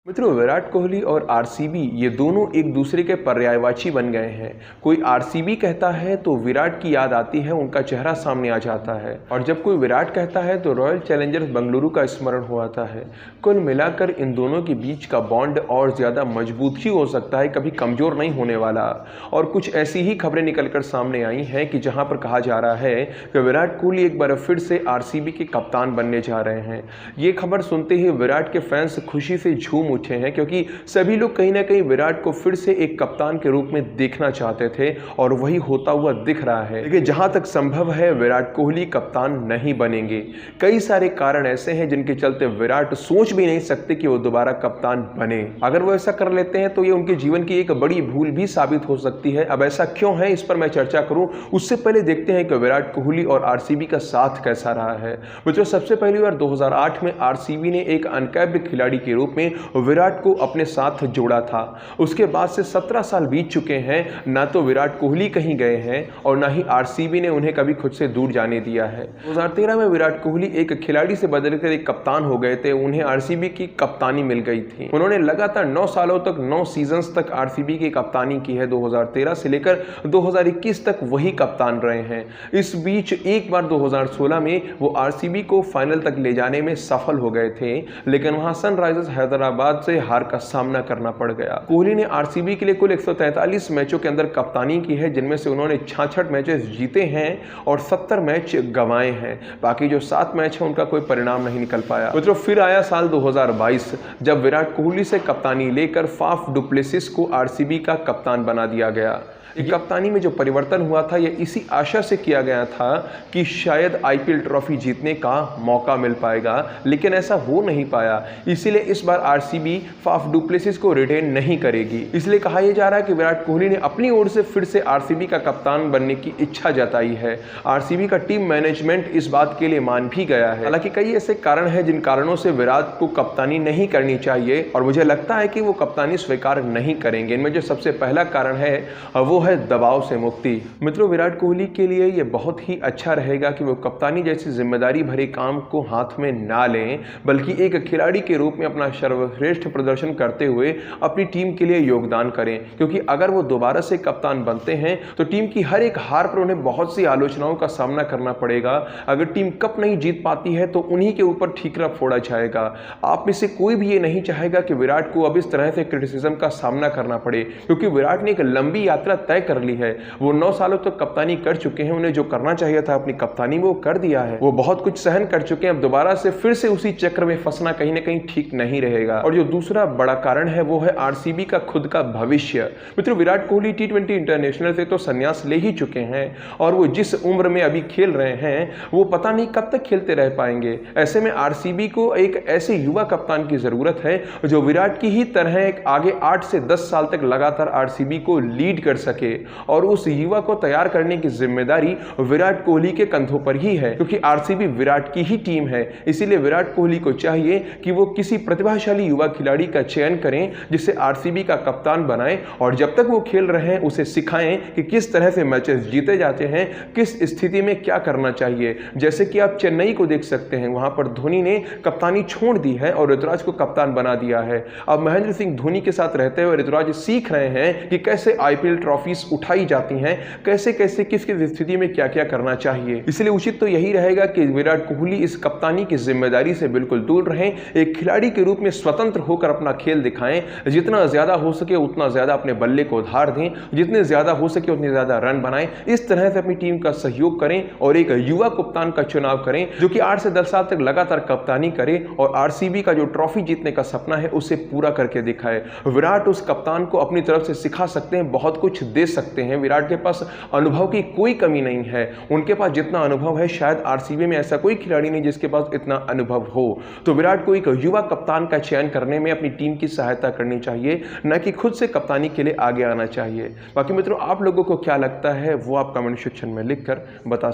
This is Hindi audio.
मित्रों, विराट कोहली और आरसीबी ये दोनों एक दूसरे के पर्यायवाची बन गए हैं। कोई आरसीबी कहता है तो विराट की याद आती है, उनका चेहरा सामने आ जाता है, और जब कोई विराट कहता है तो रॉयल चैलेंजर्स बेंगलुरु का स्मरण हो आता है। कुल मिलाकर इन दोनों के बीच का बॉन्ड और ज़्यादा मजबूत ही हो सकता है, कभी कमज़ोर नहीं होने वाला। और कुछ ऐसी ही खबरें निकलकर सामने आई हैं कि जहां पर कहा जा रहा है कि विराट कोहली एक बार फिर से आरसीबी के कप्तान बनने जा रहे हैं। ये खबर सुनते ही विराट के फैंस खुशी से झूम उठे हैं, क्योंकि सभी लोग कहीं ना कहीं विराट को फिर से एक कप्तान के रूप में देखना चाहते थे और वही होता हुआ दिख रहा है। लेकिन जहां तक संभव है विराट कोहली कप्तान नहीं बनेंगे। कई सारे कारण ऐसे हैं जिनके चलते विराट सोच भी नहीं सकते कि वो दोबारा कप्तान बने। अगर वो ऐसा कर लेते हैं तो ये उनके जीवन की एक बड़ी भूल भी साबित हो सकती है। अब ऐसा क्यों है, इस पर मैं चर्चा करूं उससे पहले देखते हैं कि विराट कोहली और आरसीबी का साथ कैसा रहा है। मित्रों, सबसे पहली बार 2008 में आरसीबी ने एक अनकैप्ड खिलाड़ी के रूप में विराट को अपने साथ जोड़ा था। उसके बाद से 17 साल बीत चुके हैं, ना तो विराट कोहली कहीं गए हैं और ना ही आरसीबी ने उन्हें कभी खुद से दूर जाने दिया है। 2013 में विराट कोहली एक खिलाड़ी से बदलकर एक कप्तान हो गए थे। उन्हें आरसीबी की कप्तानी मिल गई थी। उन्होंने लगातार 9 सालों तक 9 सीजन्स तक आरसीबी की कप्तानी की है। 2013 से लेकर 2021 तक वही कप्तान रहे हैं। इस बीच एक बार 2016 में वो आरसीबी को फाइनल तक ले जाने में सफल हो गए थे, लेकिन वहां सनराइजर्स हैदराबाद से हार का सामना करना पड़ गया। कोहली ने आरसीबी के लिए कुल 143 मैचों के अंदर कप्तानी की है, जिनमें से उन्होंने 66 मैचेस जीते हैं और 70 मैच गंवाए हैं। बाकी जो 7 मैच हैं उनका कोई परिणाम नहीं निकल पाया। मित्रों, फिर आया साल 2022, जब विराट कोहली से कप्तानी लेकर फाफ डु प्लेसिस को आरसीबी का कप्तान बना दिया गया। कप्तानी में जो परिवर्तन हुआ था यह इसी आशा से किया गया था कि शायद आईपीएल ट्रॉफी जीतने का मौका मिल पाएगा, लेकिन ऐसा हो नहीं पाया। इसीलिए इस बार आरसीबी फाफ डु प्लेसिस को रिटेन नहीं करेगी। इसलिए कहा यह जा रहा है कि विराट कोहली ने अपनी ओर से फिर से आरसीबी का कप्तान बनने की इच्छा जताई है। आरसीबी का टीम मैनेजमेंट इस बात के लिए मान भी गया है। हालांकि कई ऐसे कारण हैं जिन कारणों से विराट को कप्तानी नहीं करनी चाहिए, और मुझे लगता है कि वो कप्तानी स्वीकार नहीं करेंगे। इनमें जो सबसे पहला कारण है वो है दबाव से मुक्ति। मित्रों, विराट कोहली के लिए यह बहुत ही अच्छा रहेगा कि वो कप्तानी जैसी जिम्मेदारी भरे काम को हाथ में ना लें, बल्कि एक खिलाड़ी के रूप में अपना सर्वश्रेष्ठ प्रदर्शन करते हुए अपनी टीम के लिए योगदान करें। क्योंकि अगर वो दोबारा से कप्तान बनते हैं तो टीम की हर एक हार पर उन्हें बहुत सी आलोचनाओं का सामना करना पड़ेगा। अगर टीम कप नहीं जीत पाती है तो उन्हीं के ऊपर ठीकरा फोड़ा जाएगा। आप में से कोई भी ये नहीं चाहेगा कि विराट को अब इस तरह से क्रिटिसिज्म का सामना करना पड़े, क्योंकि विराट ने एक लंबी यात्रा तय कर ली है। वो 9 सालों तक कप्तानी कर चुके हैं। उन्हें जो करना चाहिए था अपनी कप्तानी वो कर दिया है। वो बहुत कुछ सहन कर चुके हैं। अब दोबारा से फिर से उसी चक्र में फंसना कहीं ना कहीं ठीक नहीं रहेगा। और जो दूसरा बड़ा कारण है वो है आरसीबी का खुद का भविष्य। मित्रों, विराट कोहली T20 इंटरनेशनल से तो संन्यास ले ही चुके हैं, और वो जिस उम्र में अभी खेल रहे हैं वो पता नहीं कब तक खेलते रह पाएंगे। ऐसे में आरसीबी को एक ऐसे युवा कप्तान की जरूरत है जो विराट की ही तरह एक आगे 8 से 10 साल तक लगातार आरसीबी को लीड कर सके। और उस युवा को तैयार करने की जिम्मेदारी विराट कोहली के कंधों पर ही है, क्योंकि आरसीबी विराट की ही टीम है। इसीलिए विराट कोहली को चाहिए कि वो किसी प्रतिभाशाली युवा खिलाड़ी का चयन करें जिसे आरसीबी का कप्तान बनाएं, और जब तक वो खेल रहे हैं उसे सिखाएं कि किस तरह से मैचेस जीते जाते हैं, किस स्थिति में क्या करना चाहिए। जैसे कि आप चेन्नई को देख सकते हैं, वहां पर धोनी ने कप्तानी छोड़ दी है और ऋतुराज को कप्तान बना दिया है। अब महेंद्र सिंह धोनी के साथ रहते हुए ऋतुराज सीख रहे हैं कि कैसे आईपीएल ट्रॉफीज उठाई जाती हैं, कैसे कैसे किस किस स्थिति में क्या क्या करना चाहिए। इसलिए उचित तो यही रहेगा कि विराट कोहली इस कप्तानी की जिम्मेदारी से बिल्कुल दूर रहें। एक खिलाड़ी के रूप में स्वतंत्र होकर अपना खेल दिखाएं। जितना ज्यादा हो सके उतना ज्यादा अपने बल्ले को उधार दें, जितने ज्यादा हो सके उतने ज्यादा रन बनाएं। इस तरह से अपनी टीम का सहयोग करें और एक युवा कप्तान का चुनाव करें जो कि 8 से 10 साल तक लगातार कप्तानी करे और आरसीबी का जो ट्रॉफी जीतने का सपना है उसे पूरा करके दिखाए। विराट उस कप्तान को अपनी तरफ से सिखा सकते हैं, बहुत कुछ दे सकते हैं। विराट के पास अनुभव की कोई कमी नहीं है। उनके पास जितना अनुभव है शायद आरसीबी में ऐसा कोई खिलाड़ी नहीं जिसके पास इतना अनुभव हो। तो विराट को एक युवा कप्तान का चयन करने में अपनी टीम की सहायता करनी चाहिए, न कि खुद से कप्तानी के लिए आगे आना चाहिए। बाकी मित्रों, आप लोगों को क्या लगता है वो आप कमेंट सेक्शन में लिखकर बता